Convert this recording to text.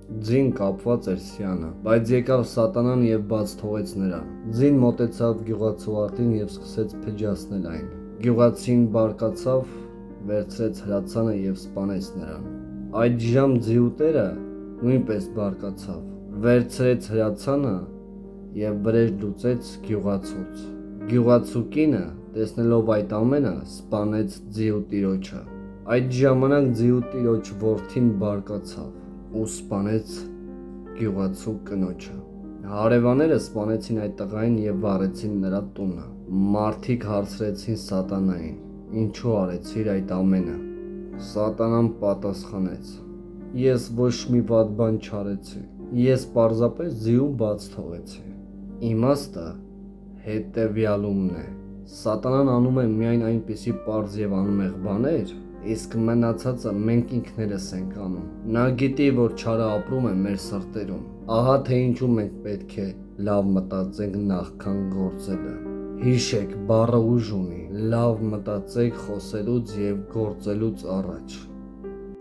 Ձին կապված էր Սյանը, բայց եկավ Սատանան և բաց թողեց նրան։ Ձին մոտեցավ գյուղացու արտին և սկսեց փչացնել այն։ Գյուղացին բարկացավ, վերցրեց հրացանը և սպանեց նրան։ Այդժամ ձիուտերը նույնպես բարկացավ, վերցրեց հրացանը և վրեժ լուծեց գյուղացուց։ Գյուղացու կինը, տեսնելով այդ ամենը, սպանեց ձիու տիրոջը։ Այդ ժամանակ ձիու տիրոջ որդին բարկացավ ու սպանեց գյուղացու կնոջը։ Հարևանները սպանեցին այդ տղային և վառեցին նրա տունը։ Մարդիկ հարցրեցին Սատանային. «Ինչու արեցիր այդ ամենը»։ Սատանան պատասխանեց. «Ես ոչ մի վատ բան չարեցի, ես պարզապես ձիուն բաց թողեցի»։ Իմաստը հետևյալումն է. Սատանան անում է միայն այնպիսի պարզ և անմեղ բաներ, իսկ մնացածը մենք ինքներս ենք անում։ Նա գիտի, որ չարը ապրում է մեր սրտերում։ Ահա թե ինչու մենք պետք է լավ մտածենք նախքան գործելը։ Հիշեք, բառը ուժ ունի։ Լավ մտածեք խոսելուց և գործելուց առաջ։